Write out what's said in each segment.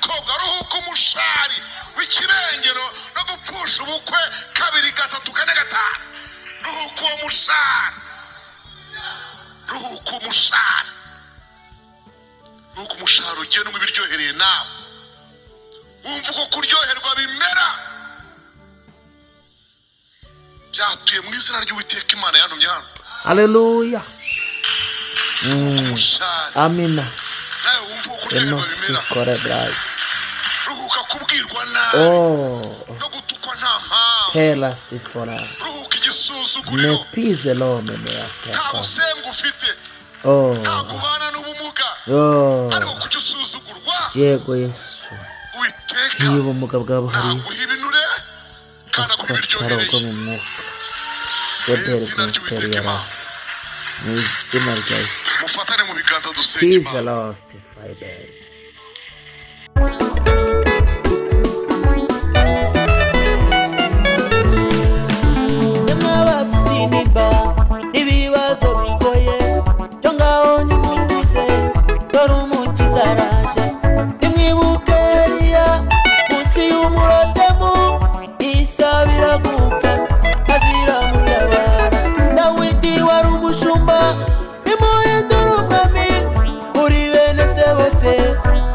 n'umukobwa ruhuka umushari w'ikirengero no gupfusha ubukwe 2 3 4 5 ruhuka uwo mushari ruhuka umushari ugenda mu biryohereye nawe wumva uko kuryoherwa bimera byatuye mu izina ry'Uwiteka Imana yantumye hano. Haleluya. Amina. nawe wumva uko kuryoherwa bimera ruhuka kubwirwa nabi no gutukwa nta mpamvu Pela sifora ruhuka igisuzuguriro nepize lome meastafa nta busenga ufite nta kubana n'ubumuga ariko kujya usuzugurwa yego Yesu Uwiteka niba ubumuga bwabo hari ibinure kandi akubiryohereye mu mwuka sebere kumperiyarasi mu izina rya Yesu mufatane mu biganza dusenge He's lost Friday. ibibazo bigoye cyo ngaho nimugize dore umukiza araje nimwibuke Eliya munsi y'umurotemu isabira gupfa azira mutabara Dawidi wari umushumba bimuhindura umwami muri bene se bose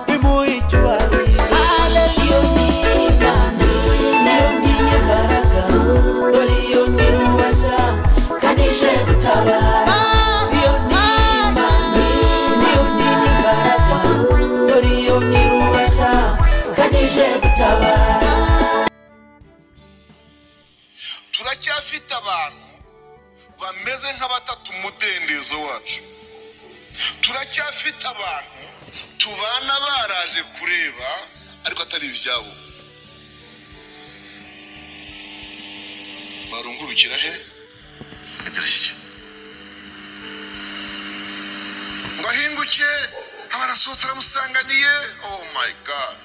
bimuha icyubahiro Haleluya niyo n'imbaraga dore iyo nirubasha kanije gutabara iyo n'imbaraga dore iyo nirubasha kanije gutabara. turacyafite abantu bameze nk'abatatu umudendezo wacu turacyafite abantu tubana baraje kureba ariko atari ibyabo barungurukira he ngo ahinguke abarasohotse aramusanganiye. Oh my God,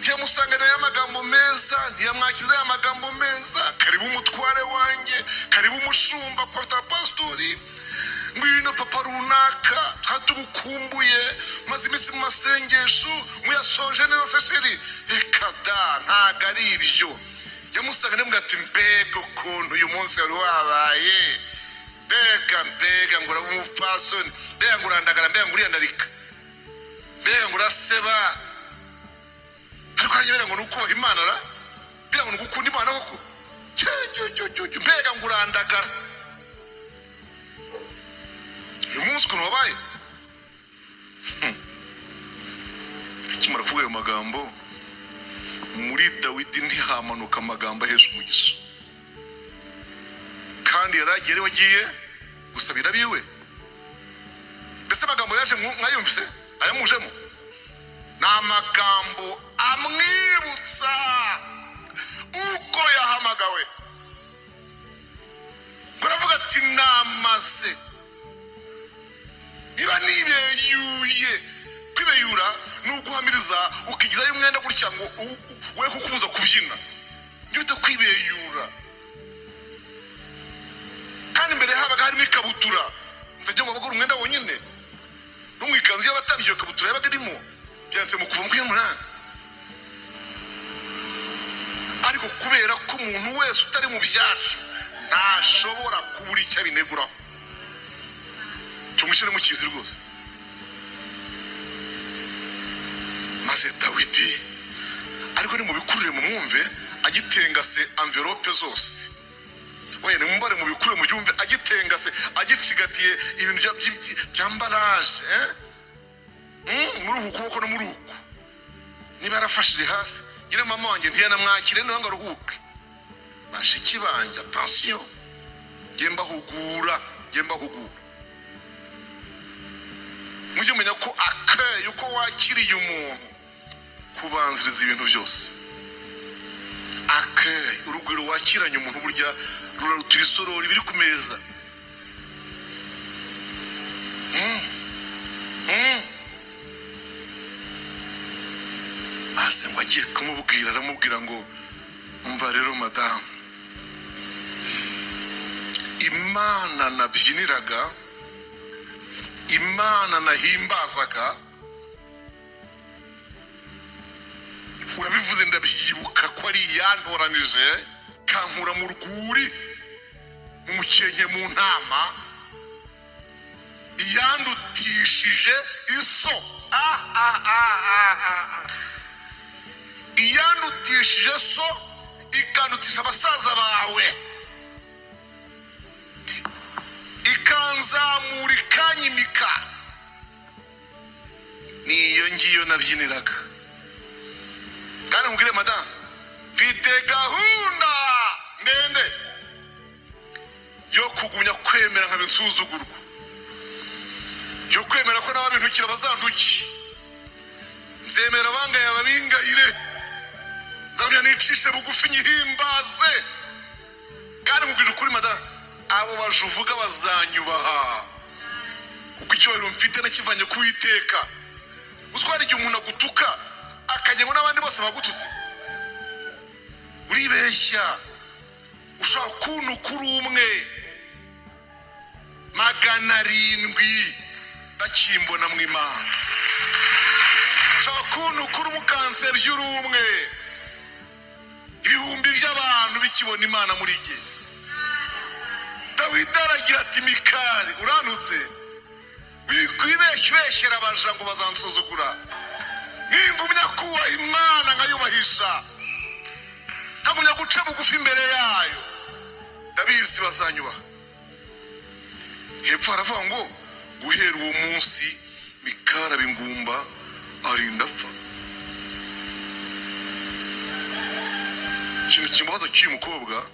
ntiyamusanganiye amagambo meza ntiyamwakiza amagambo meza karibu umutware wanjye karibu umushumba pastori ngwino papa runaka twatugukumbuye maze iminsi mu masengesho muyasoje neza se sheri reka da ntago ari ibyo yamusanganiye mbwa ati mbega ukuntu uyu munsi wari wabaye mbega ngo urabe umupfasoni mbega ngo urandagara mbega ngo uriyandarika mbega ngo uraseba ariko hanyuma ngo nukubaha Imana ra mbega ngo nugukunda Imana koko mbega ngo urandagara uyu munsi ukuntu wabaye akimara kuvuga ayo magambo muri Dawidi ntihamanuka amagambo ahesha umugisha kandi yaragiye ari wagiye gusabira biwe. Mbese amagambo yaje mwayumvise ayamujemo ni amagambo amwibutsa uko yahamagawe baravuga ati namaze iba nibeyuye kwibeyura ni uguhamiriza ukigizayo umwenda gutya ngo we kukubuza kubyina ibyo bita kwibeyura kandi mbere habaga harimo ikabutura mfite ngo bagura umwenda wonyine no mu ikanzu y'abatambyi iyo kabutura yabaga irimo byanditse mu kuva mu 18 ariko kubera ko umuntu wese utari mu byacu ntashobora kubura icyo abineguraho tumushyire mu kizi rwose. maze Dawidi ariko ni mu bikurire mu mwumve agitengase envelope zose we ni mumbare mu bikurire mu byumve agitengase agicigatiye ibintu by'ambaraje muri uku kuboko no muri uku niba yarafashije hasi gire mama wanjye ntiyanamwakire niba ngo aruhuke bashiki banje attention gemba hugura mujye menya ko akaye uko wakiriye umuntu kubanziriza ibintu byose akaye urugwiro wakiranye umuntu burya rurarutira isorori biri ku meza ase ngo agiye kumubwira aramubwira ngo umva rero madamu Imana nabyiniraga Imana nahimbazaga urabivuze ndabyibuka ko ari yantoranije kankura mu rwuri mu mukenke mu ntama yandutishije iso yandutishije so ikandutisha abasaza bawe ikanzamura ikanyimika niyo ngiyo nabyiniraga kandi mubwire madamu mfite gahunda ndende yo kugumya kwemera nkabe nsuzugurwa yo kwemera ko n'ababintukira bazantuki nzemera abangaye ababingayire nzabya nicishe bugufi nyihimbaze kandi mubwire ukuri madamu abo baje uvuga bazanyubaha kuko icyubahiro mfite nakivanye ku Uwiteka uzwara igihe umuntu agutuka akajyemo n'abandi bose bagututse uribeshya ushaka kuntu kuri umwe 700 bakimbona mu Imana ushaka kuntu kuri umukanseri uri umwe ibihumbi by'abantu bikibona Imana muri gihe Dawidi aragira ati Mikali uranutse wikwibeshyera abaja ngo bazansuzugura ningumya kuba Imana nkayubahisha ntagumya guca bugufi imbere yayo ndabizi bazanyubaha hepfo haravuga ngo guhera uwo munsi Mikali abingumba arinda apfa ikintu kimbabaza cy'uyu mukobwa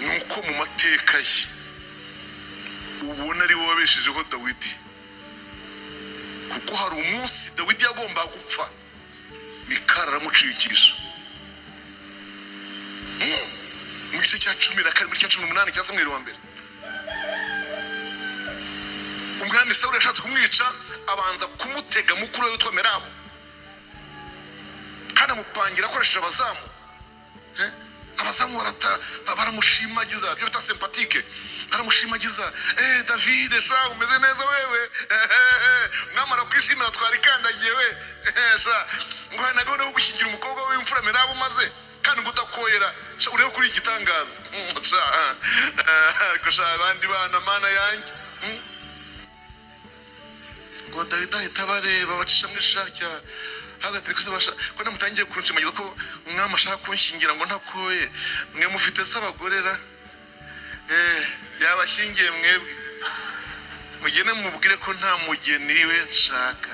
nuko mu mateka ye ubona ari wowe wabeshejeho Dawidi kuko hari umunsi Dawidi yagomba gupfa Mikali aramucikisha mu gice cya 12 muri cya 18 cya Samweli wa mbere umwami Sawuli yashatse kumwica abanza kumutega mukuru we witwa Merabu kandi amupangira akoresheje abazamu abazamu baramushimagiza byo bita sympathique baramushimagiza David sha umeze neza wewe mwamara kwishimira twarikandagiye we sha ngo nagone wo gushingira umukobwa we imfura Merabu maze kandi ngutakoyera sha urebe kuri igitangaza sha ko sha abandi bana mana yanjye ngo David ahita bareba bacisha mu isharya hagati kusabasha ko namutangiye kunshimagiza ko umwami ashaka kunshingira ngo ntakoye mwe mufite sabagorera yabashingiye mwebwe mugene mubwire ko nta mugeni we nshaka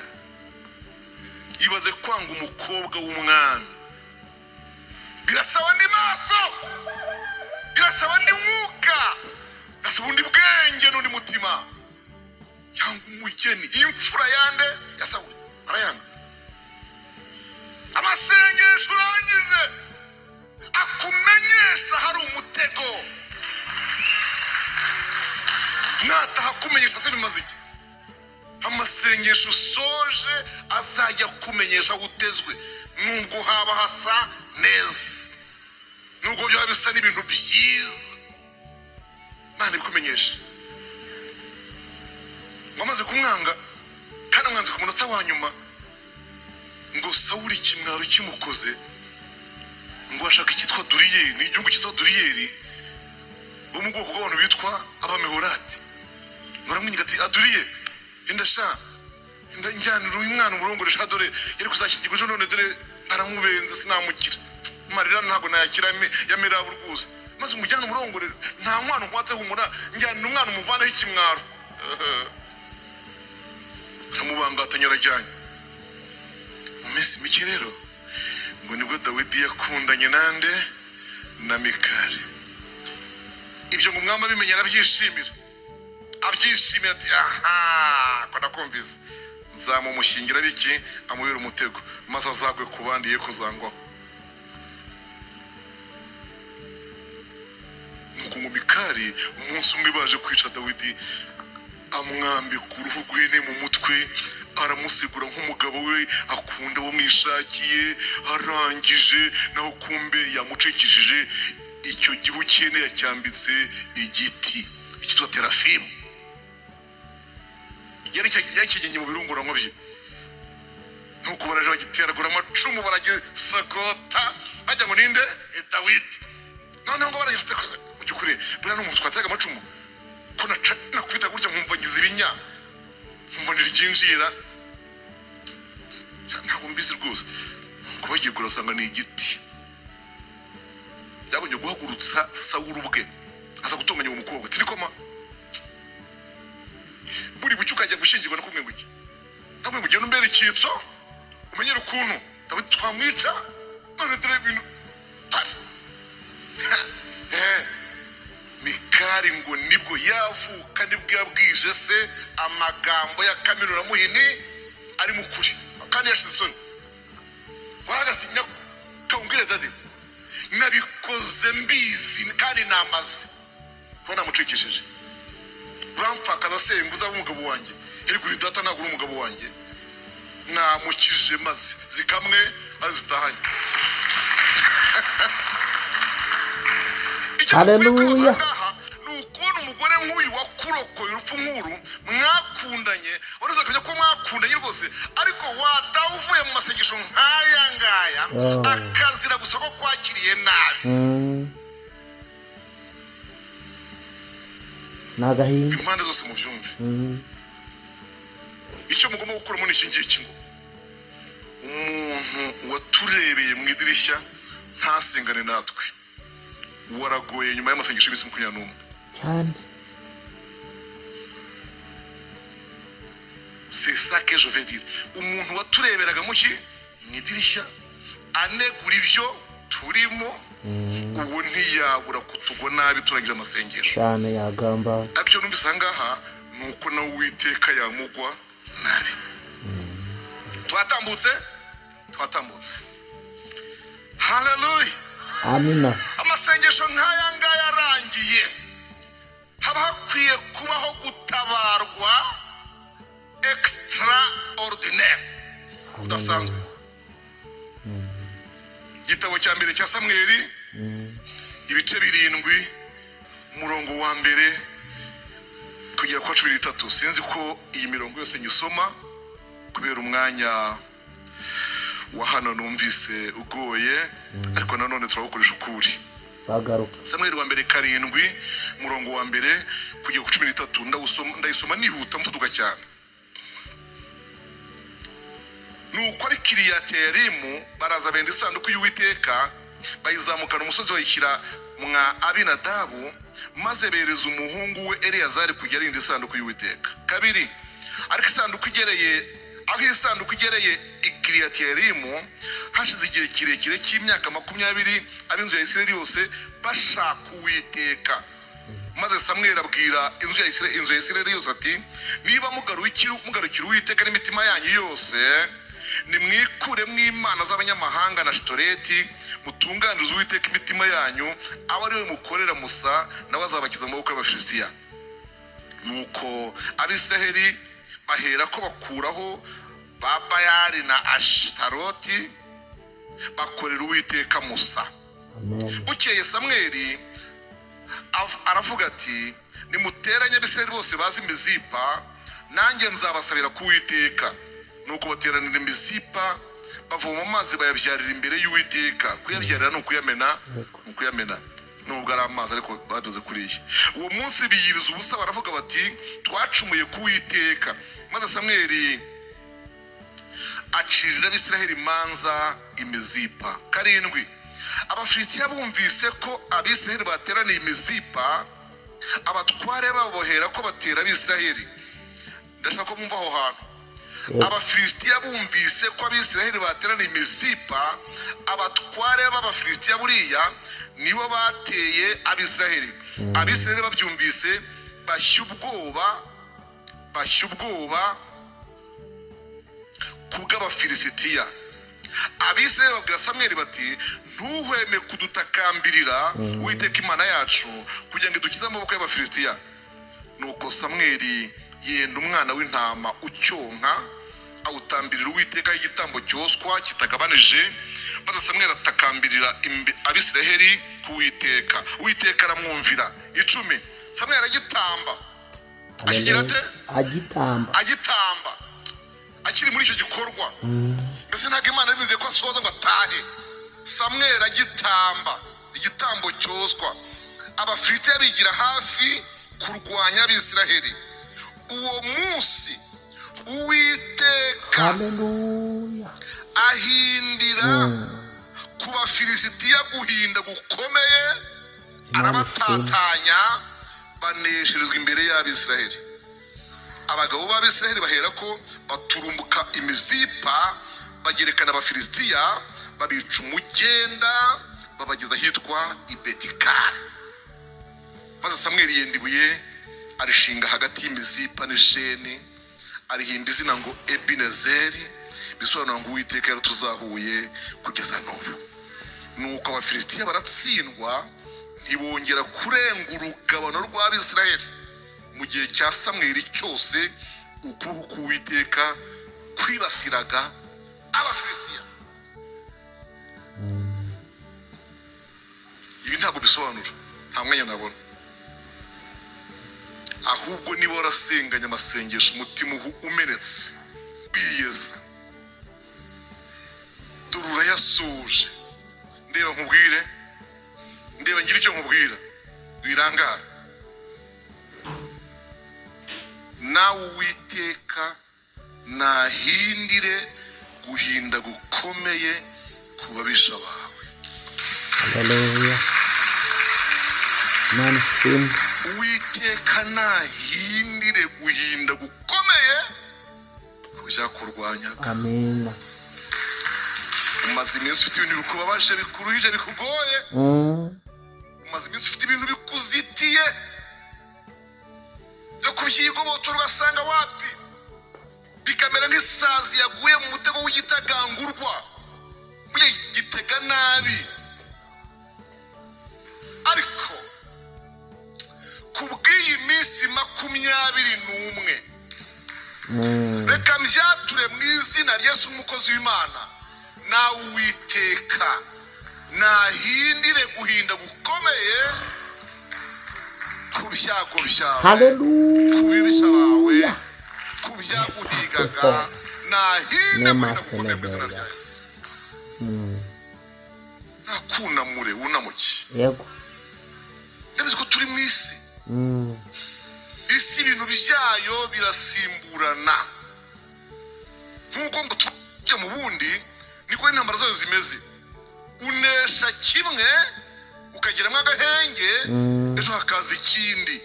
ibaze kwanga umukobwa w'umwami birasaba ndi maso birasaba ndi mwuka birasaba undi bwenge n'undi mutima yanga umugeni imfura yande ya Sawuli arayanga amasengesho urangije akumenyesha hari umutego nataha kumenyesha se bimaze iki amasengesho soje azajya kumenyesha utezwe nubwo haba hasa neza nubwo byaba bisa n'ibintu byiza Imana ibikumenyesha wamaze kumwanga kandi mwanze ku munota wa nyuma ngo Sawuli kimwaro kimukoze ngo ashaka ikitwa Duriyeli ni igihugu cyitwa Duriyeli bo mu bwoko bw'abantu bitwa abamehorati baramwinyiga ati Aduriye indasha njyanira uyu mwana umurongoresha dore yari kuzashyirwa ejo none dore aramubenze sinamukira marira ntabwo nayakira ya Merabu rwose maze umujyana umurongore nta mwana nkwatse humura njyanira umwana umuvaneho ikimwaro amubangatanya arajyanye mu minsi mike rero ngo nibwo Dawidi yakundanye nande na Mikali ibyo mu mwamba bimenya arabyishimira abyishimira ati aha ko nakumvise nzamumushingira biki amubera umutego maze azagwe kubandi ye kuzangwa nuko mu Mikali umunsi umwe baje kwica Dawidi amwambika uruhu rw'ihene mu mutwe aramusigura nk'umugabo we akunda wo mwishakiye arangije naho kumbe yamucekishije icyo gihu cyene yacyambitse igiti cyitwa terafimu yari cyakigenye mu birunguranwa bye nuko baraje bagiteragura amacumu baragisagota bajya ngo ninde Dawidi noneho ngo baragise koze mu cyukuri bura no mutwe atega amacumu ko nakubita gutya nkumva ngize ibinya mbona ryinjira ntabwo mbizi rwose kuba giye kurasanga ni igiti yabonye guhagurutsa Sawuli ubwe aza gutunganya uwo mukobwa tirikoma buri bucyuka ajya gushingirwa no kumwe nguki ntabwo mugenda umbere icyitso umenyera ukuntu Dawidi twamwica none dore ibintu Mikali ngo nibwo yavuka nibwo yabwije se amagambo ya Kaminura Muhini ari mukuri kandi yashisoni waragatinya kawungire dadi nabikoze mbizi kandi namaze kubona mucikishije urampfakaza senguza umugabo wanjye iri kuri data ntabwo uri umugabo wanjye namukije maze zikamwe azitahanye Haleluya. Nukubona umugore nk'uyu wakurokoye urupfu nk'uru mwakundanye waraza kujya ko mwakundanye rwose ariko watavuye mu masengesho nk'aya ngaya akazira gusa ko kwakiriye nabi nagahinda impande zose mu byumve icyo mugomba gukora muri iki ngiki ngo umuntu waturebeye mu idirishya ntasengane natwe waragoye nyuma y'amasengesho y'imisi 21 cyane. C'est ça que je veux dire. Umuntu watureberaga mu ki mu idirishya anegura ibyo turimo ubu ntiyabura kutugwa nabi turagira amasengesho cyane yagamba abyo numvise ngaha nuko nawe Uwiteka yamugwa nabi. Twatambutse haleluya amina. amasengesho nk'aya ngaya arangiye haba hakwiye kubaho gutabarwa extraordinaire udasanzwe. Igitabo cya mbere cya Samweli ibice 7 umurongo wa mbere kugera kwa 13 sinzi ko iyi mirongo yose nyisoma kubera umwanya wa hano numvise ugoye ariko nanone turabukoresha ukuri. Sagaruka Samweli wa mbere 7 umurongo wa mbere kugera ku 13 ndayisoma nihuta mvuduka cyane. Nuko ari Kiriyateyarimu baraza benda isanduku y'Uwiteka bayizamukana umusozi bayishyira mwa Abinadabu maze bereza umuhungu we Eliyazari kujya arinda isanduku y'Uwiteka. Kabiri ariko isanduku igereye Kiriyateyarimu hashize igihe kirekire cy'imyaka 20 ab'inzu ya Isirayeli yose bashaka Uwiteka. Maze Samweli abwira inzu ya Isirayeli yose ati niba mugarukira Uwiteka n'imitima yanyu yose nimwikure mw'imana z'abanyamahanga na Shitoreti mutunganirize Uwiteka imitima yanyu aba ari we mukorera Musa nawe azabakiza mu maboko y'Abafilisitiya. Nuko Abisirayeli bahera ko bakuraho Babayali na Ashitaroti bakorera Uwiteka Musa. amen. Bukeye Samweli aravuga ati nimuteranye Abisirayeli bose bazi Mizipa nanjye nzabasabira ku Uwiteka. Nuko bateranira Mizipa bavoma amazi bayabyarira imbere y'Uwiteka. Kuyabyarira no kuyamena nubwo ari amazi ariko badoze kuriye. Uwo munsi biyiriza ubusa baravuga bati twacumuye ku Uwiteka. Maze Samweli acirira Abisirayeli imanza imizipa. 7 Abafilisitiya bumvise ko Abisirayeli bateraniye imizipa abatware babohera ko batera Abisirayeli. Ndashaka ko mumva aho hantu. Abafilisitiya bumvise ko Abisirayeli bateraniye imizipa abatware b'Abafilisitiya buriya nibo bateye Abisirayeli. Abisirayeli babyumvise bashya ubwoba kubw'Abafilisitiya. Abisirayeli babwira Samweli bati ntuhweme kudutakambirira Uwiteka Imana yacu kugira ngo idukize amaboko y'Abafilisitiya. Nuko Samweli yenda umwana w'intama ucyonka awutambirira Uwiteka igitambo cyoswa kitagabanije. Maze Samweli atakambirira Abisirayeli ku Uwiteka. Uwiteka aramwumvira. 10 Samweli agitamba. Agira ate? Agitamba akiri muri icyo gikorwa. Mbese ntabwo Imana bivuze ko asohoza ngo atahe. Samweli agitamba igitambo cyoswa, Abafilisitiya bigira hafi kurwanya Abisiraheli. Uwo munsi Uwiteka Haleluya. ahindira ku Bafilisitiya guhinda gukomeye, arabatatanya banesherezwa imbere y'Abisiraheli. Abagabo b'Abisiraheli bahera ko baturumbuka imizipa, bagerekana Abafilisitiya, babica umugenda, babageza ahitwa i Betikari. Maze Samweli yenda ibuye arishinga hagati y'imizipa n'Isheni, arihimba izina ngo Ebinezeri, bisobanura ngo Uwiteka yaratuzahuye kugeza n'ubu. Nuko Abafilisitiya baratsindwa, ntibongera kurenga urugabano rw'Abisiraheli. Mu gihe cya Samweli cyose ukuboko k'Uwiteka kwibasiraga Abafilisitiya. Ibi ntabwo bisobanura, nta mwanya nabona, ahubwo niba warasenganye amasengesho umutima umenetse biyeza, dore urayasoje. Ndeba nkubwire, ndeba ngira icyo nkubwira, wirangara. Nawe Uwiteka nahindire guhinda gukomeye ku babisha bawe. Haleluya. Imana ishimwe. Uwiteka nahindire guhinda gukomeye ku byakurwanyaga. Amina. Umaze iminsi ufite ibintu bikubabaje, bikuruhije, bikugoye. Umaze iminsi ufite ibintu bikuzitiye byo kubyigobotora, ugasanga wapi bikamera nk'isazi yaguye mu mutego w'igitagangurwa, burya gitega nabi. Ariko kubw'iyi minsi 21 reka mbyature mu izina rya Yesu umukozi w'Imana, nawe Uwiteka nahindire guhinda gukomeye ku byago byawe. Haleluya. Ku bibisha bawe, ku byaguhigaga, nahindire guhinda gukomeye mu izina rya Yesu. Ntakunamure wunamuke. Yego. Ndabizi ko turi mu isi. Isi ibintu byayo birasimburana. Nk'uko ngo tujya mu bundi, niko intambara zayo zimeze. Unesha kimwe ukageramo agahenge, ejo hakaza ikindi.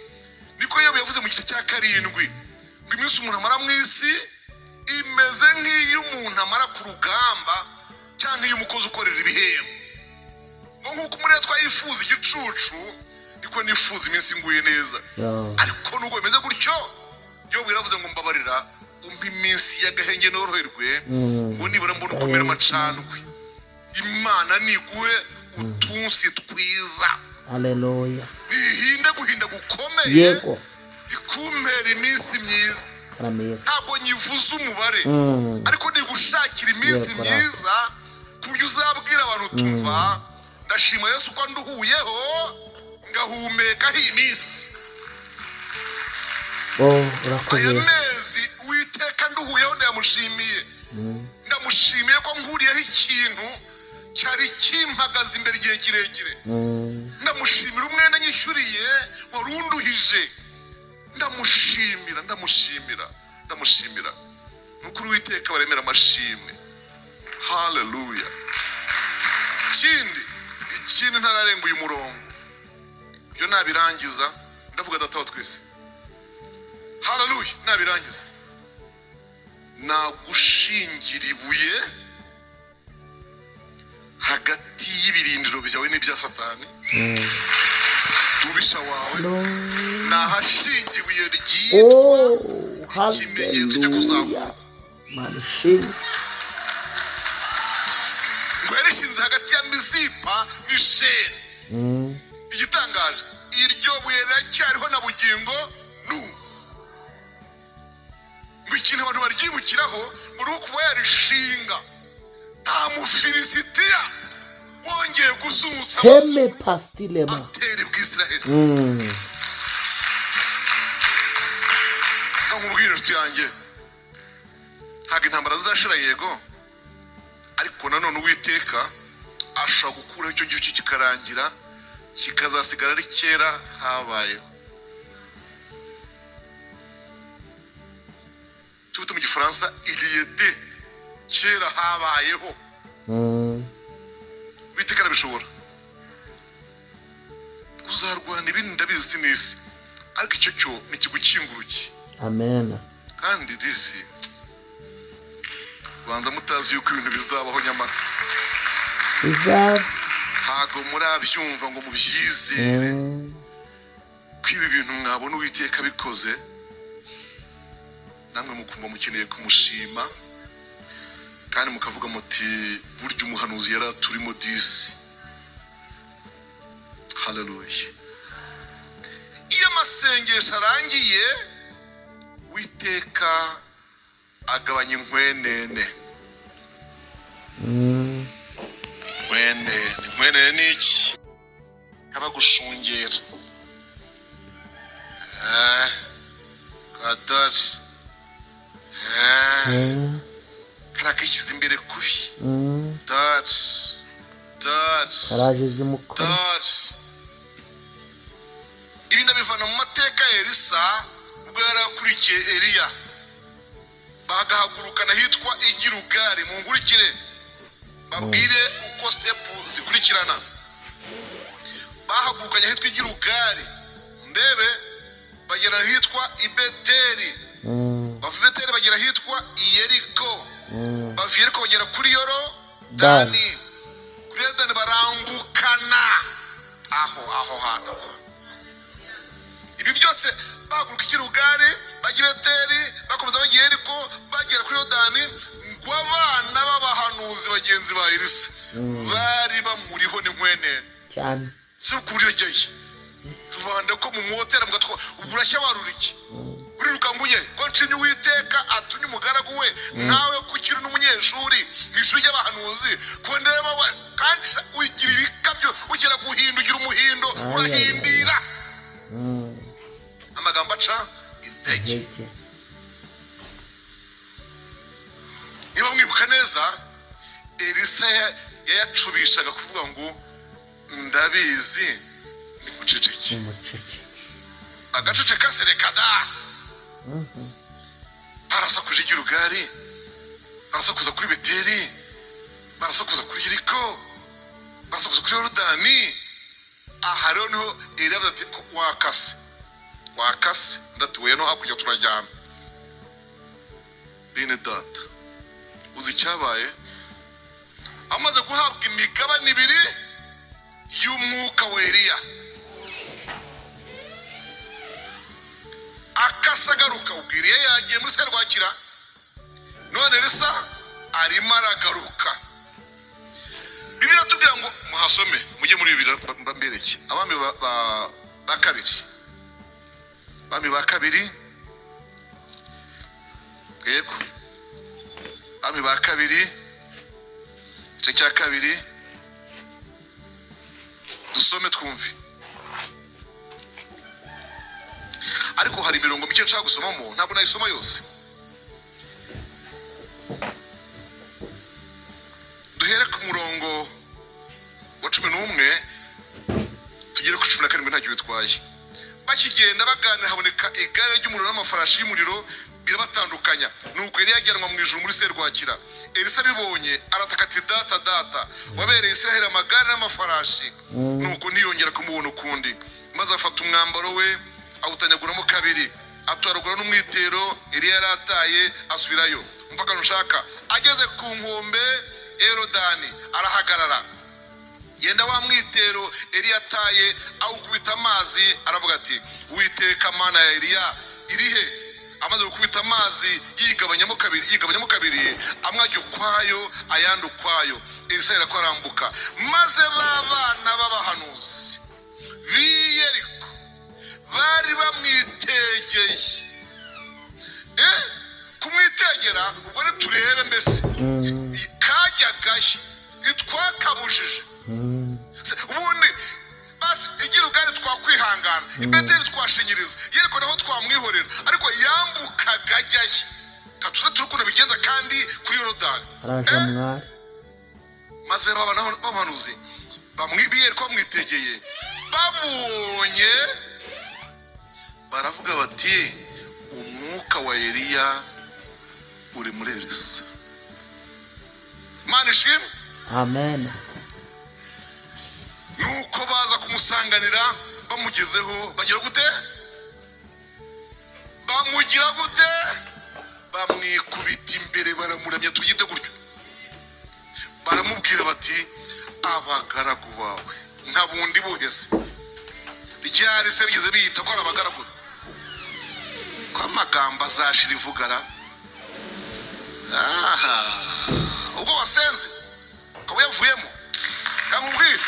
Niko Yobu yavuze mu gice cya 7 ngo iminsi umuntu amara mu isi imeze nk'iyo umuntu amara ku rugamba cyangwa iyo umukozi ukorera ibihembo. Nk'uko muri twayifuza igicucu, niko nifuza iminsi nguye neza. Ariko nubwo bimeze gutyo, Yobu yaravuze ngo mbabarira umpa iminsi y'agahenge noroherwe, ngo nibura mbona ukomera amacandwe. Imana niguhe utunsi twiza. Haleluya. Ihinde guhinda gukomeye. Yego. Ikumpera iminsi myiza. Ntabwo nyivuze umubare, ariko nigushakira iminsi myiza ku buryo uzabwira abantu tumva ndashima Yesu ko nduhuyeho ngahumeka iyi minsi. Urakoze. Aya mezi Uwiteka nduhuyeho ndamushimiye. Ndamushimiye ko nkuriyeho ikintu cyari kimpagaze imbere igihe kirekire. Ndamushimira umwenda nyishyuriye warunduhije. Ndamushimira. Nukuri Uwiteka baremera amashimwe. Haleluya. Ikindi ntararenga uyu murongo, byo nabirangiza ndavuga data wa twese. Haleluya. Nabirangiza nagushingira ibuye hagati y'ibirindiro byawe n'ibya Satani. Tubisha wawe nahashinga ibuye ryitwa ikimenyetso cyo kuzamuka. Imana ishimwe. Ngo yarishinze hagati ya Mizipa n'Isheni. Igitangaje, iryo buye riracyariho na bugingo n'ubu. Ngo ikintu abantu baryibukiraho ngo nuko kuba yarishinga nta Mufilisitiya wongeye gusutsa Heme pastilema ateri bw'Isiraheli. Nkubwire nshuti yanjye, ntabwo intambara zizashira yego, ariko nanone Uwiteka ashobora gukuraho icyo gihe kikarangira kikazasigara ari kera habayeho. Tubita mu Gifaransa iliyede, kera habayeho. Uwiteka arabishobora. Uzarwana ibindi ndabizi sinisi, ariko icyo cyo ni kigukinguruki. Amen. Kandi disi banza mutazi yuko ibintu bizabaho nyamara bizaba ntago murabyumva ngo mubyizere ko ibi bintu mwabona Uwiteka bikoze, namwe mukumva mukeneye kumushima kandi mukavuga muti burya umuhanuzi yari aturimo disi. Haleluya. Iyo amasengesho arangiye Uwiteka agabanya inkwenene. Inkwenene ni iki? Kaba gushungera. Kadari. Karakishyize imbere kubi. Dari. karaje zimukora. Dari. Ibi ndabivana mu mateka ya Elisa ubwo yari akurikiye Eliya. Bagahagurukana hitwa Igirugari. Mungurikire babwire uko stepu zikurikirana. Bahagurukanye hitwa Igirugari, ndebe bagera hitwa Ibeteri. Bava Ibeteri bagera hitwa Yeriko. Bava Yeriko bagera kuri Yorodani. Kuri Yorodani barambukana aho hano. Ibi byose bahaguruka Igirugari, bagira Ibeteri, bakomeza bagiye Yeriko, bagera kuri Yorodani. Ngo abana b'abahanuzi bagenzi ba Elisa bari bamuriho n'inkwenene cyane. Si ukurigeye tubanda ko mu motera mugatwa uburashya waruriki uriruka nguye ko ncinye Uwiteka atunye umugaragu we nawe kukiri n'umunyeshuri mw'ishuri y'abahanuzi ko ndeba we kandi ugira ibikabyo ugera guhindugira umuhindo urahindira amagambo aca intege. Niba mwibuka neza Elisa yayacubishaga kuvuga ngo ndabizi ni muceceke. Agaceceka serekada. Barasakuje Igirugari, barasakuza kuri Beteri, barasakuza kuri Yeriko, barasakuza kuri Yorodani. Aha rero niho Eliya avuze ati wakase ndatuye no hakurya turajyana. Bene data uzi icyabaye? Amaze guhabwa imigabane ibiri y'umwuka wa Eliya, akasagaruka ubwiriye yagiye muri Serwakira, none Elisa arimo aragaruka. Bibiliya iratubwira ngo muhasome mujye muri Bibiliya mbambereke abami ba kabiri. Abami ba kabiri, yego abami ba kabiri igice cya kabiri dusome twumve. Ariko hari imirongo mike nshaka gusomamo, ntabwo nayisoma yose. Duhere ku murongo wa 11 tugere ku 17 ntacyo bitwaye. Bakigenda baganira haboneka igare ry'umuriro n'amafarashi y'umuriro birabatandukanya. Nuko Eliya ajyanwa mu ijuru muri Serwakira. Elisa bibonye arataka ati data wabereye Israheli amagare n'amafarashi. Nuko ntiyongera kumubona ukundi, maze afata umwambaro we awutanyaguramo kabiri, atwaragura n'umwitero Eliya yarataye asubirayo. Mpaka nushaka ageze ku nkombe ya Yorodani arahagarara, yenda wa mwitero Eliya ataye awukubita amazi, aravuga ati Uwiteka Mana ya Eliya irihe? Amaze gukubita amazi yigabanyamo kabiri, amwajya ukwayo ayandi ukwayo. Elisa yarako arambuka, maze babana b'abahanuzi b'i Yeriko bari bamwitegeye. Kumwitegera ubwo turebe mbese kajyagaye ntitwakabujije. Ubundi basi Igirugari twakwihangana, Ibeteri twashinyiriza, Yeriko naho twamwihorera, ariko yambukaga ajyaye. katuze turukunda bigenza kandi kuri Yorodani araje mwari maze babanuzi bamwibiye ko bamwitegeye babonye baravuga bati umwuka wa Eliya uri muri Elisa. Imana ishimwe. amen. Nuko baza kumusanganira bamugezeho bagira gute? Bamugira gute? Bamwikubita imbere baramuramya tugite gutyo. Baramubwira bati abagaragu bawe nta bundi bugeze. Ryari se bigeze biyita ko abagaragu? Kwa magambo azashira ivugara. Aha. Ubwo wasenze ko yavuyemo. Kamubwira.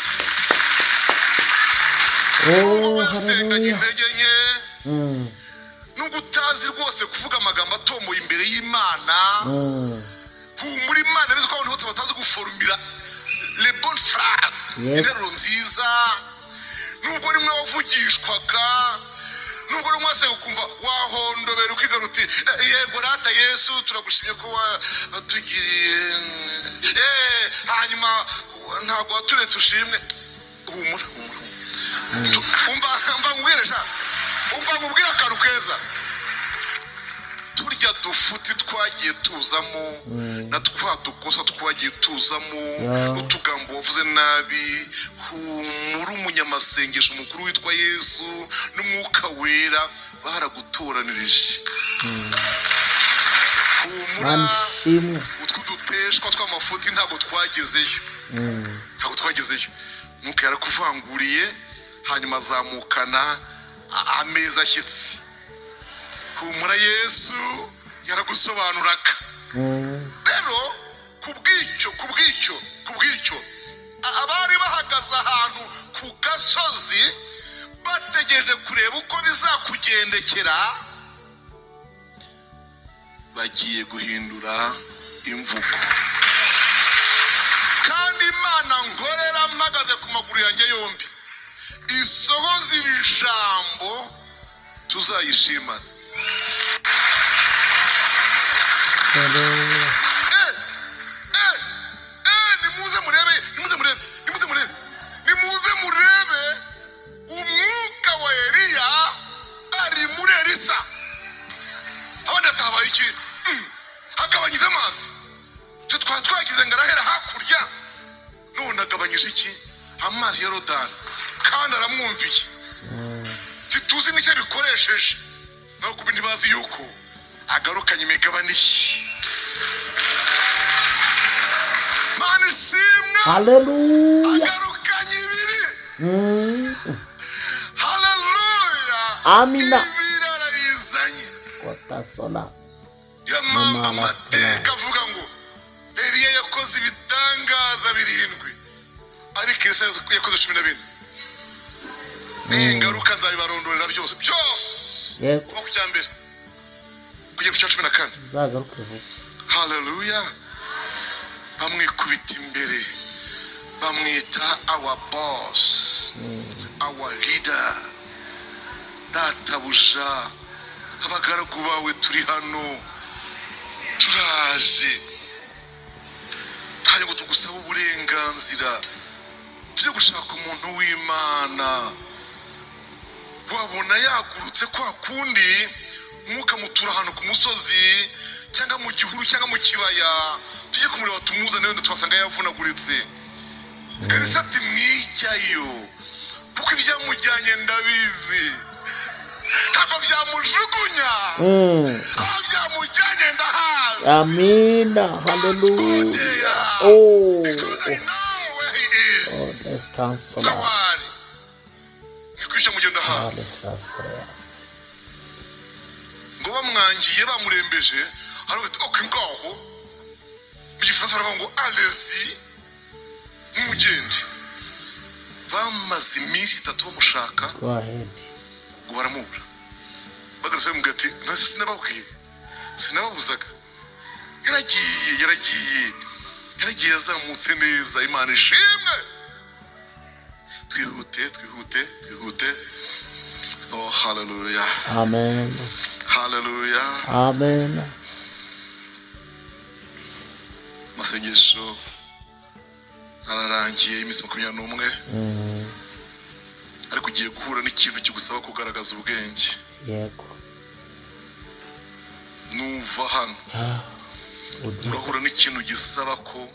Haleluya. Nubwo utazi rwose kuvuga amagambo atomoye imbere y'Imana. Muri Imana bizo ko abantu bose batazi guforumira les bonnes phrases. Interuro nziza. Nubwo rimwe wavugishwaga nubwo rimwe wase ukumva wahondobera ukigaruti yego rata Yesu turagushimye ko watugiriye hanyuma ntabwo waturetse ushimwe humura umva mubwiresha mubwira akantu keza turya dufuti twagiye tuzamo na twadukosa twagiye tuzamo n'utugambo wavuze nabi humura umunyamasengesho mukuru witwa Yesu n'umwuka wera baragutoranirije humura utwo duteshwa tw'amafuti ntabwo twagezeyo nuko yarakuvanguriye hanyuma azamukana ameza ashyitsi. Humura Yesu yaragusobanuraga. Rero kubwicyo abari bahagaze ahantu ku gasozi bategereje kureba uko bizakugendekera bagiye guhindura imvugo. Kandi Imana ngorera mpagaze ku maguru yanjye yombi isohoza ijambo tuzayishimana. Nimuze murebe umwuka wa Eliya ari muri Elisa. Abandi atabaye iki? Agabanyije amazi. Twagize ngarahera hakurya none agabanyije iki? Amazi ya Yorodani kandi aramwumviye. Tituzi n'icyo bikoresheje naho kubi ntibazi yuko agarukanye imigabane ye. Mana ishimwe. Haleluya. Agarukanye ibiri. Haleluya. Amina. Ibiri arayizanye. Kotasola. Yamama amateka avuga ngo Eliya yakoze ibitangaza 7 ariko Elisa yakoze 12. N'ingaruka nzabibarondorera byose kuva ku cyambere kujya ku 14 zagaruke vuba. Haleluya. Bamwikubita imbere bamwita our boss, our leader, databuja. Abagaragu bawe turi hano turaje kandi ngo tugusaba uburenganzira turi gushaka umuntu w'Imana. Wabona yagurutse kwa kundi mwuka mutura hano ku musozi cyangwa mu gihuru cyangwa mu kibaya tujye kumureba tumuzane wenda twasanga yavunaguritse. Elisa ati mwijyayo kuko ibyamujyanye ndabizi ntabwo byamujugunya byamujyanye ndahazi. Amina. Haleluya. Descanso nikwisha mugenda hasi ngo bamwangiye bamurembeje aravuga ati okay ngaho mu Gifaransa baravuga ngo allez-y mugende. Bamaze iminsi 3 bamushaka ngo baramubura bagarutse bamubwira ati nase sinababuzaga yaragiye yazamutse neza. Imana ishimwe. Twihute. Oh haleluya. Amen. Haleluya. Amen. amasengesho ararangiye iminsi 21 ariko ugiye guhura n'ikintu kigusaba kugaragaza ubwenge. Yego. Nuva hano urahura n'ikintu gisaba ko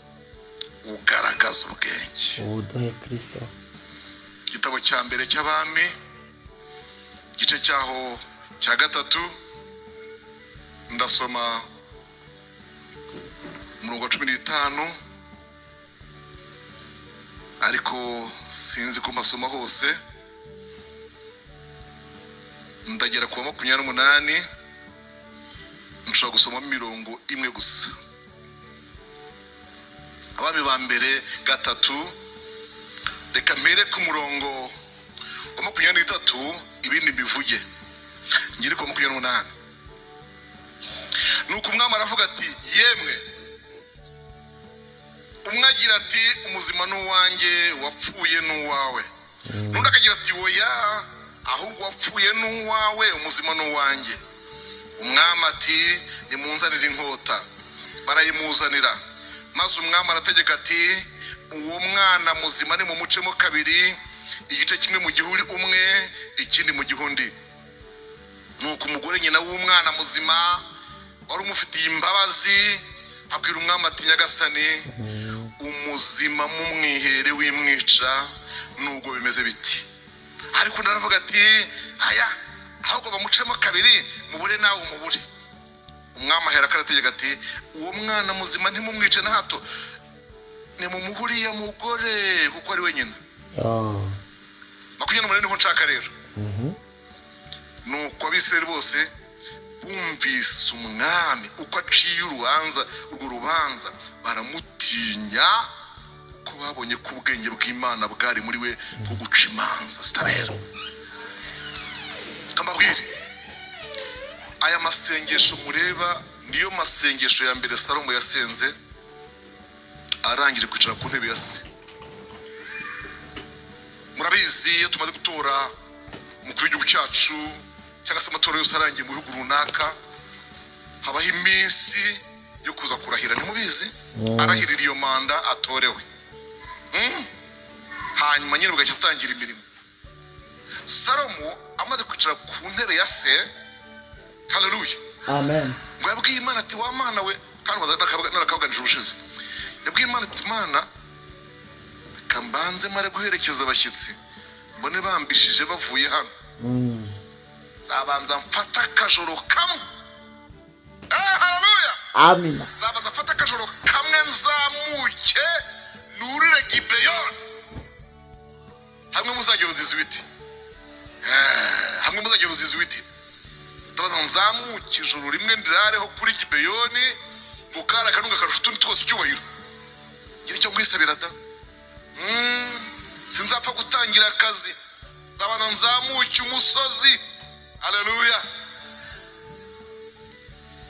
ugaragaza ubwenge. Uduhe Kristo. Igitabo cya mbere cy'Abami igice cyaho cya 3 ndasoma umurongo 15 ariko sinzi ko masoma hose. Ndagera ku 28 nshobora gusoma mirongo imwe gusa. Abami ba mbere 3 reka mpere ku murongo wa 23 ibindi bivuge ngire ku 28. Nuko umwami aravuga ati yemwe umwe agira ati umuzima n'uwanjye wapfuye n'uwawe. Nundi akagira ati oya ahubwo wapfuye n'uwawe umuzima n'uwanjye. Umwami ati nimunzanire inkota. Barayimuzanira maze umwami arategeka ati uwo mwana muzima ni mumucemo kabiri, igice kimwe mu gihuri umwe ikindi mu gihundi. Nuko umugore nyina w'umwana muzima wari umufitiye imbabazi abwira umwami ati nyagasani umuzima mu mwihere w'imwica nubwo bimeze biti. Ariko ndaravuga ati aya ahubwo bamucemo kabiri mubure nawe umubure. Umwami ahera karategeka ati uwo mwana muzima ntimumwice na hato nimumuhuriye mugore kuko ari wenyine. Makunyana munene ho nshaka rero. Nuko abisirayeli bose bumvise umwami uko aciye urwo rubanza baramutinya kuko babonye ko ubwenge bw'Imana bwari muri we bwo guca imanza zitabera. Kambabwire aya masengesho mureba niyo masengesho ya mbere Salomo yasenze arangije kwicara ku ntebe ya se. Murabizi iyo tumaze gutora umukuru w'igihugu cyacu cyangwa se amatora yose arangiye mu bihugu runaka habaho iminsi yo kuza kurahira. Ntimubizi arahirira iyo manda atorewe hanyuma nyine bugacya atangira imirimo. Salomo amaze kwicara ku ntebe ya se, haleluya, amen, ngo yabwiye Imana ati wa Mana we, kandi narakabaganije ubushize, yabwiye Imana ati Mana kambanze mare guherekeza abashyitsi mbone bambishije bavuye hano, zabanza mfata akajoro kamwe. Haleluya, amina. zabanza mfata akajoro kamwe nzamuke nurire Gibeyoni hamwe muzagera uzizi biti, hamwe muzagera uzizi biti. Ndabaza nzamuke ijoro rimwe ndirareho kuri Gibeyoni mukara kanunga karushutu twose cyubahiro ngira cyo kwisabira da. Sinzapfa gutangira akazi, zabana nzamuke umusozi. Haleluya,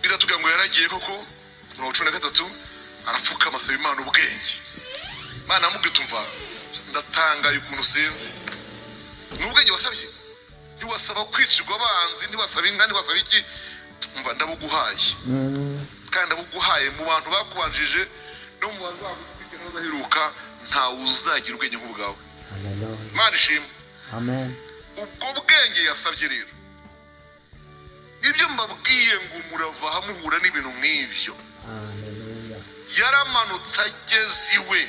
biratuga ngo yaragiye koko mu 13 arapfuka amasaba Imana ubwenge. Imana amubwira tumva ndatanga ukuntu senze n'ubwenge wasabye, ntiwasaba kwicirwa abanzi, ntiwasaba inga, ntiwasaba iki, umva ndabuguhaye kandi ndabuguhaye mu bantu bakubanjije no mu bazagukurikira bazahiruka nta uzagira ubwenge nk'ubwawe. Haleluya, Imana ishimwe, amen. ubwo bwenge yasabye rero ibyo mbabwiye ngo murava hamuhura n'ibintu nk'ibyo. Haleluya, yaramanutse ageze iwe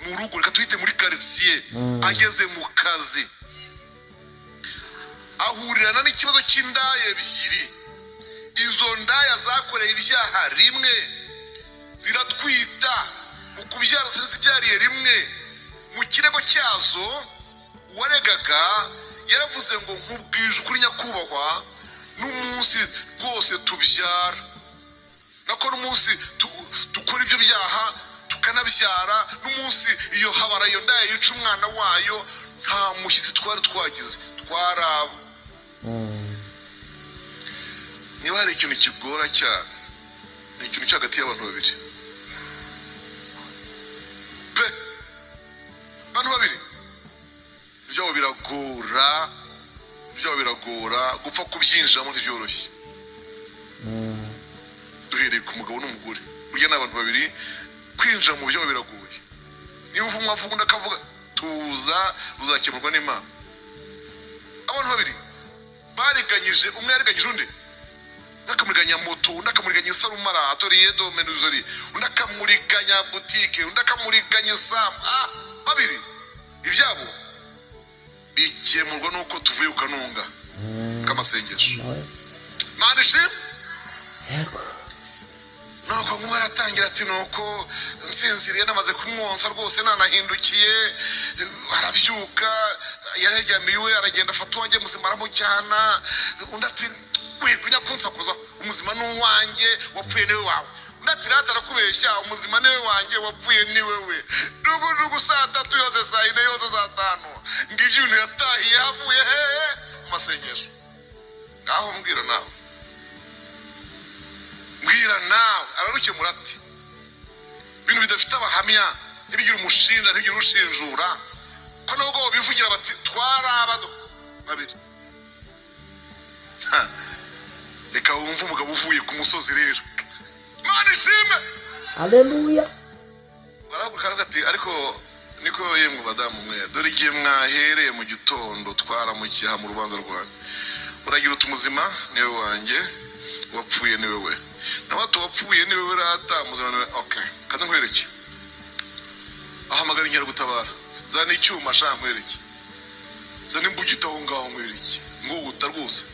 mu rugo, reka tuhite muri quartier, ageze mu kazi ahurirana n'ikibazo cy'indaya ebyiri. Izo ndaya zakoreye ibyaha rimwe ziratwita, mu kubyara zibyariye rimwe. Mu kirego cyazo uwaregaga yaravuze ngo nkubwije ukuri nyakubahwa, n'umunsi rwose tubyara nako n'umunsi dukora ibyo byaha tukanabyara, n'umunsi iyo habara iyo ndaya yica umwana wayo nta mushyitsi twari twagize, twaraba. Niba hari ikintu kigora cyane ni ikintu cy'agati y'abantu babiri pe, abantu babiri ibyo biragora gupfa kubyinjiramo ntibyoroshye. Duhereye ku mugabo n'umugore, burya n'abantu babiri kwinjira mu byo biragoye. Niba umwe avuga undi akavuga tuza uzakemurwa n'Imana. Abantu babiri bariganyije, umwe yariganyije undi, ndakamuriganya moto, undi akamuriganya isarumara atoriye do menuzori, undi akamuriganya boutique, undi akamuriganya sam. Babiri ibyabo bikemurwa nuko tuvuye ukanunga kamasengesho. Mana ishimwe. Yego. Nuko umwe aratangira ati nuko nsinziriye namaze kumwonsa rwose nanahindukiye, arabyuka yaryamiwe aragenda afata uwanjye muzima aramujyana. Undi ati we kunya kunsakuza, umuzima n'uwanjye wapfuye niwe wawe. Undi ati rata arakubeshya, umuzima niwe wanjye wapfuye niwe we. Nugu saa 3 yose saa 4 yose saa 5 ngivyo ibintu yatahiye havuye hehe amasengesho. Ngaho mbwira nawe, mbwira nawe ararukemura ati ibintu bidafite abahamya ntibigira umushinja ntibigira ushinjura, ko nubwo bivugira bati twarabado babiri. Reka wumve umugabo uvuye ku musozi rero. Mana ishimwe. Haleluya. Baravuga ati ariko niko yemwe badamu mwe, dore igihe mwahereye mu gitondo twaramukiha mu rubanza rwanyu. Uragira utumuzima niwe wanjye, wapfuye niwe we. Nabato wapfuye niwe we rata, muzima niwe. Okay, kandi nkwereke. Ahamagara inkera gutabara. Zana icyuma sha nkwereke. Zana imbugita aho ngaho nkwereke. Ngo utarwose.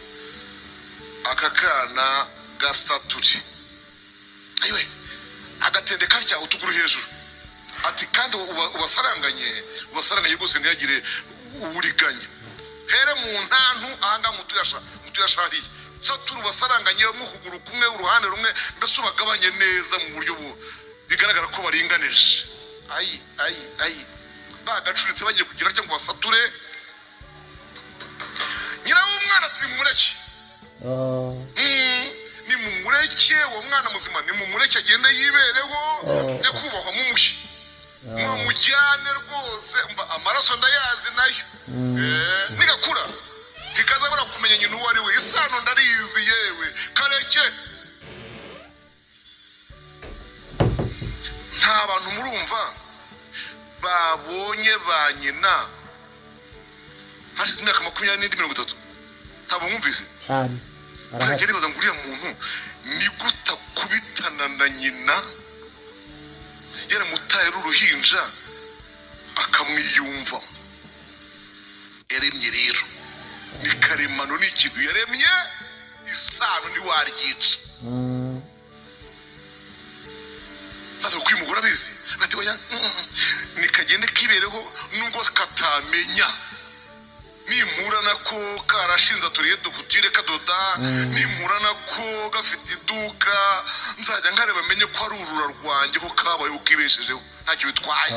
Aka kana gasaturi. Ayiwe. Agatende karya utuguru hejuru. Ati kandi ubasaranganye gose ntiyagire uburiganya. Here mu ntantu ahanga mutuyashariye. Saturu basaranganye mu kuguru kumwe uruhande rumwe, mbese ubagabanye neza mu buryo bigaragara ko baringanije. Ayi bagacuritse bagiye kugira cyangwa basature. Nyira w'umwana ati mumureke. Ni mumureke uwo mwana muzima, ni mumureke agende yibereho, njye kubahwa mumushi. Mumujyane rwose, amaraso ndayazi nayo. Nigakura kikazabura kumenya nyina uwo ari we, isano ndarizi yewe kareke. Nta bantu murumva babonye ba nyina hashize imyaka 20-30. Ntabwo mwumvise cyane. Baragenda baza nguriya muntu ni guta kubitana na nyina yaramutaye uruhinja akamwiyumva. Yaremye rero ni karemano, ni ikintu yaremye, isano ni waryica. Maze kwimugura bizi ati oya nikagende kibereho nubwo katamenya. Nimura nako karashinza turiye dukutire kadoda, nimura nako gafite iduka, nzajya nkareba menye ko ari urura rwanjye ko kabaye ukibeshejeho ntacyo bitwaye.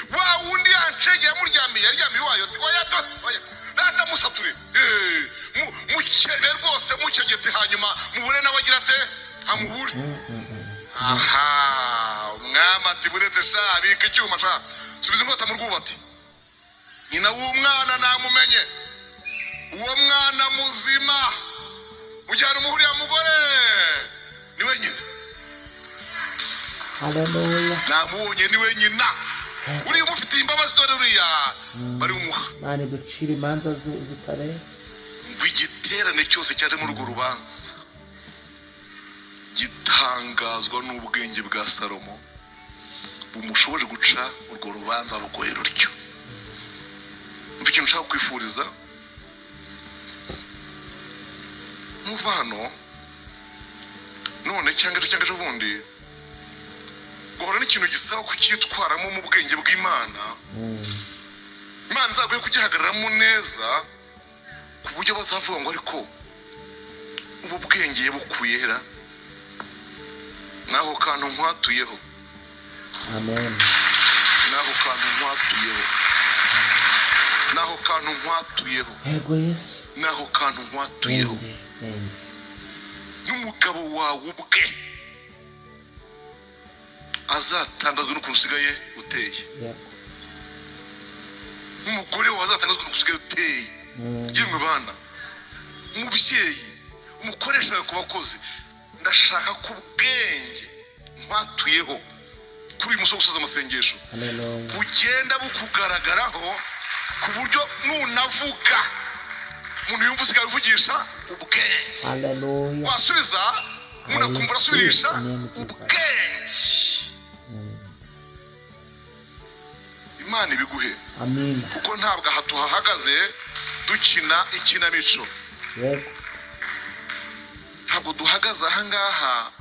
Wa wundi yancege yamuryamiye wayo ati oya data musature mukebe rwose mukegete hanyuma mubure nabagira ate amubure. Aha umwama ati buretse sha bika icyuma sha subiza ingota mu rwubati. Nyina w'umwana namumenye, uwo mwana muzima mujyana umuhuriya mugore niwe nyina. Haleluya. Namubonye niwe nyina. Uri umufitiye imbabazi dore uriya bari umuha. Mane ducira imanza zitare. Igiterane cyose cyaje muri urwo rubanza gitangazwa n'ubwenge bwa Salomo bumushoboje guca urwo rubanza rugoye rutyo. Ikintu nshaka kwifuriza muva hano none cyangwa ubundi guhora n'ikintu gisaba kucyitwaramo mu bwenge bw'Imana. Imana izaguye kugihagararamo neza ku buryo bazavuga ngo ariko ubu bwenge yabukuye hera naho kantu nkwatuyeho. Amen. Naho kantu nkwatuyeho. Naho kantu nkwatuyeho. Yego Yesu. Naho kantu nkwatuyeho. N'umugabo wawe ubwe azatangazwa n'ukuntu usigaye uteye. N'umugore wawe azatangazwa n'ukuntu usigaye uteye. Yemwe bana, umubyeyi umukoresha ku bakozi, ndashaka ko ubwenge twatuyeho kuri uyu musozi usoza amasengesho bugenda bukugaragaraho ku buryo nunavuga umuntu yumva usigaye uvugisha ubwenge wasubiza umuntu akumva urasubirisha ubwenge. Imana ibiguhe kuko ntabwo aha tuhahagaze dukina ikinamico, ntabwo duhagaze ahangaha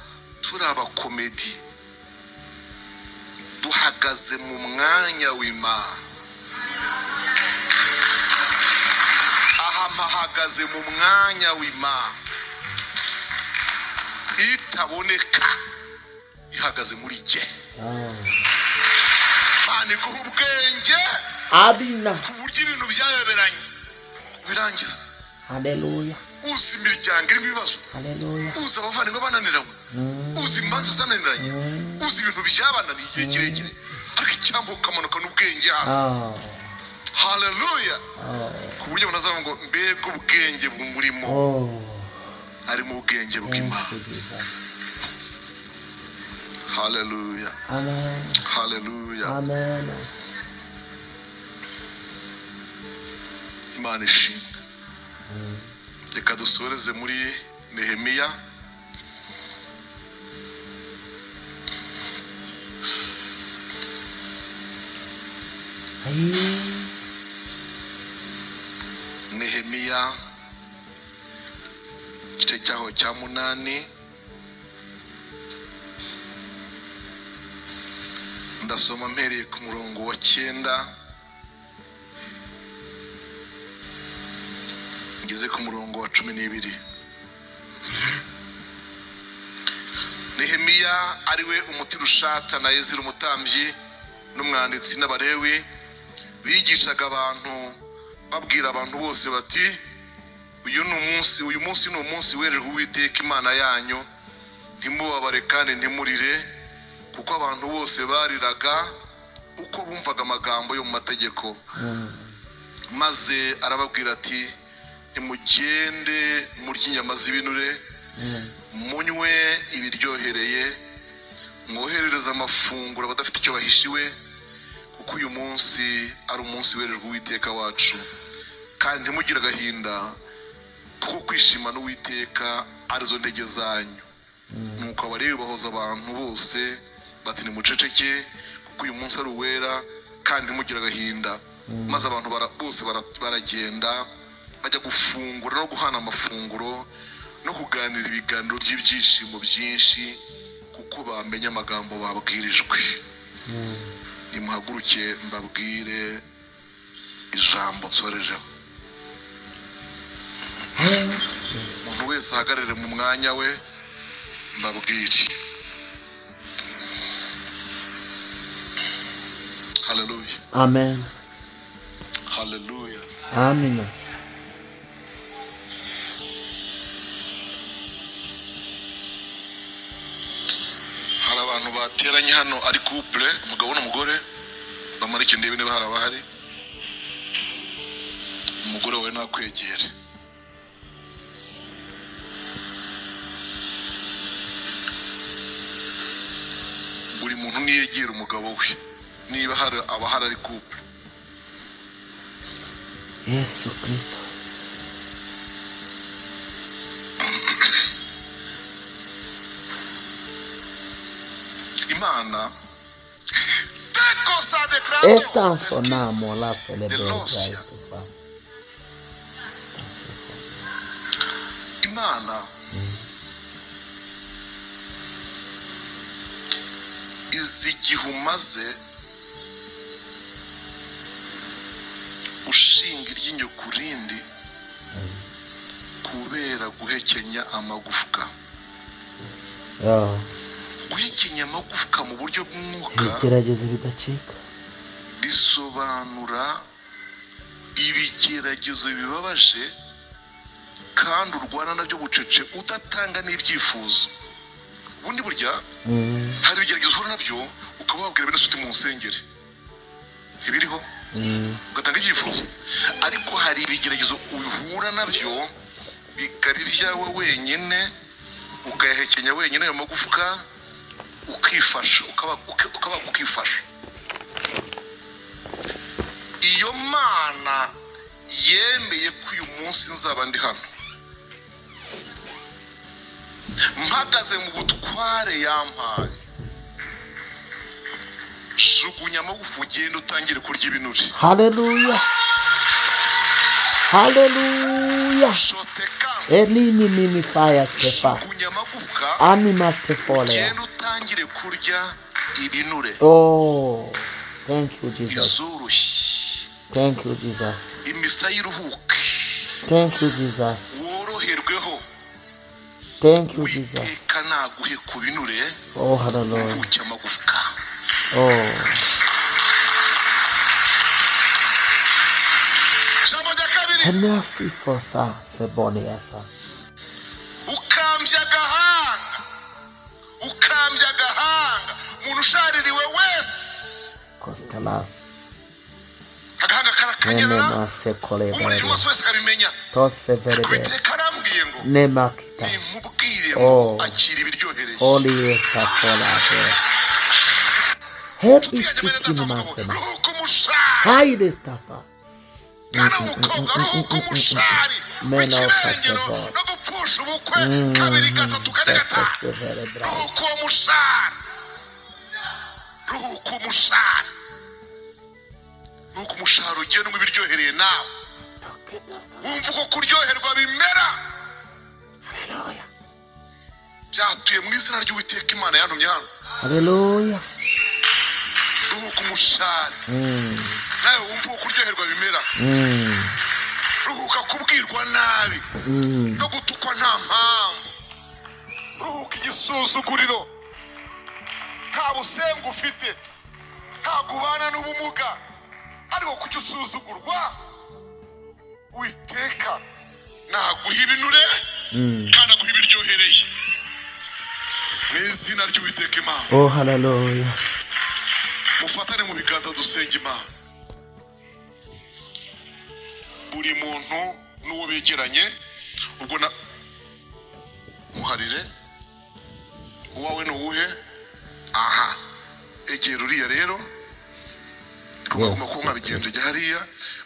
turi abakomedi, duhagaze mu mwanya w'Imana. Aha mpahagaze mu mwanya w'Imana itaboneka, ihagaze muri jye. Imana iguha ubwenge ku buryo ibintu byayoberanye birangiza. Haleluya. Uzi imiryango irimo ibibazo, uzi abavandimwe bananiranywe, uzi imanza zananiranye, uzi ibintu byabananiye igihe kirekire, ariko icyambu ukamanuka n'ubwenge hano. Haleluya. Ku buryo banazavuga ngo mbega ubwenge bumurimo, harimo ubwenge bw'Imana. Haleluya. Amen. Haleluya. Amen. Imana ishimwe. Reka dusoreze muri Nehemiya. Nehemiya igice cyaho cya 8 ndasoma mpereye ku murongo wa 9 ngeze ku murongo wa 12. Nehemiya ariwe umutirushata na Ezira umutambyi n'umwanditsi n'abarewi bigishaga abantu babwira abantu bose bati uyu munsi ni umunsi werejwe Uwiteka Imana yanyu, ntimubabare kandi ntimurire, kuko abantu bose bariraga uko bumvaga amagambo yo mu mategeko. Maze arababwira ati nimugende murye inyama z'ibinure, munywe ibiryohereye, mwoherereze amafunguro abadafite icyo bahishiwe, kuko uyu munsi ari umunsi werejwe Uwiteka wacu. Kandi ntimugire agahinda, kuko kwishima n'Uwiteka arizo ntege zanyu. Nuko abarewi bahoza abantu bose bati nimuceceke, kuko uyu munsi ari uwera, kandi ntimugire agahinda. Maze abantu bose baragenda bajya gufungura no guhana amafunguro no kuganira ibiganiro by'ibyishimo byinshi, kuko bamenye amagambo babwirijwe. Nimuhaguruke mbabwire ijambo nsorejeho. Umuntu wese ahagarare mu mwanya we mbabwire. Haleluya. Amen. Haleluya. Amen. Hari abantu bateranye hano ari couple, umugabo n'umugore, bamarike ndebe niba hari abahari. Umugore we nakwegere. Buri muntu niyegera umugabo we niba hari abahari ari couple. Yesu Kristo. Imana Etan sonamo la celebrate to fa. Imana izigihe umaze ushinga iryinyo ku rindi kubera guhekenya amagufwa. Guhekenya amagufwa mu buryo bw'umwuka ibigeragezo bidacika bisobanura ibigeragezo bibabaje kandi urwana nabyo bucece udatanga n'ibyifuzo. Ubundi burya hari ibigeragezo uhura nabyo ukaba wabwira bene suti mu nsengere ibiriho ugatanga ibyifuzo, ariko hari ibigeragezo uhura nabyo bikari byawe wenyine ukayahekenya wenyine ayo magufwa ukifasha ukaba ukifasha. Iyo Mana yemeye ko uyu munsi nzaba ndi hano mpagaze mu butware yampaye, jugunya amagufa ugenda utangire kurya ibinure. Hallelujah. Hallelujah. Nini fire Stepha. Jugunya amagufwa Anima Stepha. ugenda utangire kurya ibinure. Oh, thank you Jesus. Izoroshye. Thank you Jesus. Imisaya iruhuke. Thank you Jesus. Woroherweho. Thank you Jesus. Witeka naguhe ku binure. Oh, hallelujah. Uhuke amagufwa. Oh. Merci for ça, c'est bon ya ça. Ukambya gahanga umuntu ushaririwe wese Costelas. agahanga karakanyerera Nene se kole bari. umuntu wese kabimenya To se verebe. karambwiye ngo Ne makita. nimubwire Oh. ngo akira ibiryohereye. Holy está fola. Happy kicking masema. ruhuka umushari Hi Mustafa. kana umukobwa ruhuka umushari Men of w'ikirengero festival. no gupfusha ubukwe kabiri gatatu kane gatanu. Severe bras. ruhuka umushari ruhuka umushari ruhuka umushari ugenda mu biryohereye nawe wumva uko kuryoherwa bimera. Hallelujah. byatuye mu izina ry'Uwiteka Imana yantumye hano. Hallelujah. ruhuka umushari nawe wumva uko kuryoherwa bimera. ruhuka kubwirwa nabi no gutukwa nta mpamvu. ruhuka igisuzuguriro nta busenga ufite, ntabwo ubana n'ubumuga ariko kuki usuzugurwa. Uwiteka naguha ibinure kandi aguha ibiryohereye mu izina ry'Uwiteka Imana. Oh, hallelujah. mufatane mu biganza dusenga Imana. buri muntu n'uwo begeranye ubwo na muharire uwawe n'uwuhe. aha egera uriya rero tugomba kuba mwabigenza ijya hariya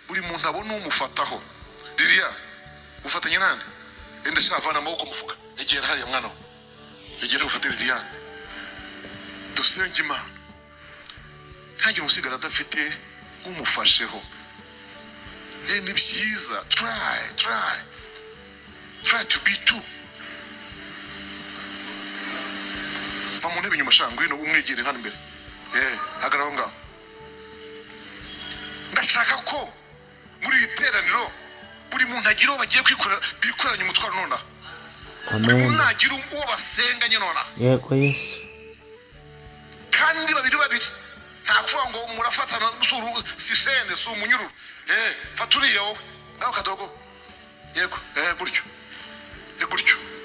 buri muntu abona umufataho. Ririya ufatanye nande enda shavana amaboko mufuka egera hariya mwana egera ufatire Ririya dusenge Imana. ntajye musigara adafite umufasheho. ni byiza. try to be two. va mu ntebe inyuma shanga ngwino umwegere hano imbere. hagarara ngaho. ndashaka ko muri iri teraniro buri muntu agira uwo bagiye bikoranye umutwaro nonaha. buri muntu nagira uwo basenganye nonaha. Yego Yesu. kandi babiri nta kuvuga ngo murafatana si shene si umunyururu. fata uriya wowe nawe kadogo. yego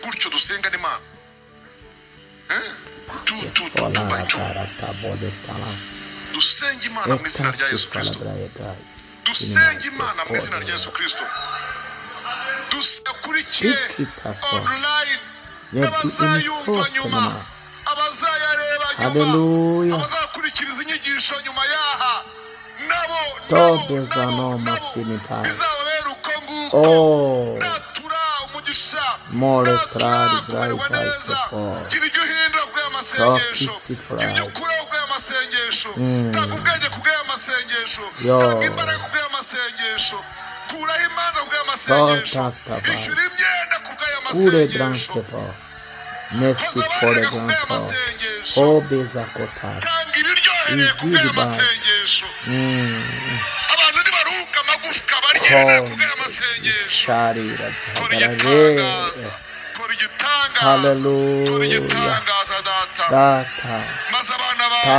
gutyo dusengane Imana. dusenge Imana mu izina rya Yesu Kristo. dusenge Imana mu izina rya Yesu Kristo. dusakurikiye online n'abazayumva nyuma, abazayareba nyuma, abazakurikiriza inyigisho nyuma yaha nabo bizababera uko nguko. natura umugisha more trari drive neza. gira ibyo uhindura kuri aya masengesho, gira ibyo ukuraho kuri aya masengesho. tanga ubwenge kuri aya masengesho, tanga imbaraga kuri aya masengesho, kuraho imanza kuri aya masengesho, ishyura imyenda kuri aya masengesho. Merci for the grand talk. Oh, Bezakotas. Easy bad. abantu nibaruhuka amagufwa bariyerera kuri aya masengesho. kora igitangaza, kora igitangaza, kora igitangaza data. maze abana bawe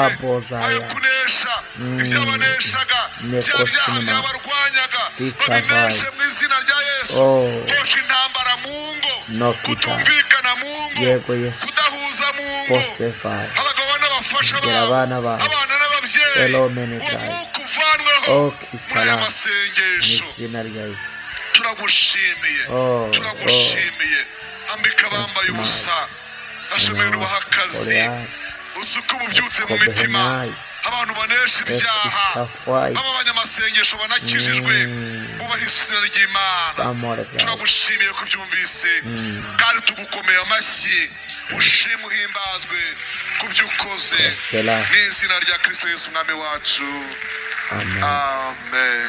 ayo kunesha ibyabaneshaga, bya byaha byabarwanyaga babineshe mu izina rya Yesu. hosha intambara mu ngo, kutumvikana mu ngo, kudahuza mu ngo, abagabo n'abafasha babo, abana n'ababyeyi, uwo mwuka uvanweho muri aya masengesho. turagushimiye ambika abambaye ubusa, bashomera ubaha akazi, usuka ububyutse mu mitima abantu banesha ibyaha baba abanyamasengesho banakijijwe bubaha izina ry'Imana turagushimiye ko byumvise kandi tugukomeye amashyi ushimwe uhimbazwe ku byo ukoze n'izina rya Kristo Yesu umwami wacu amen.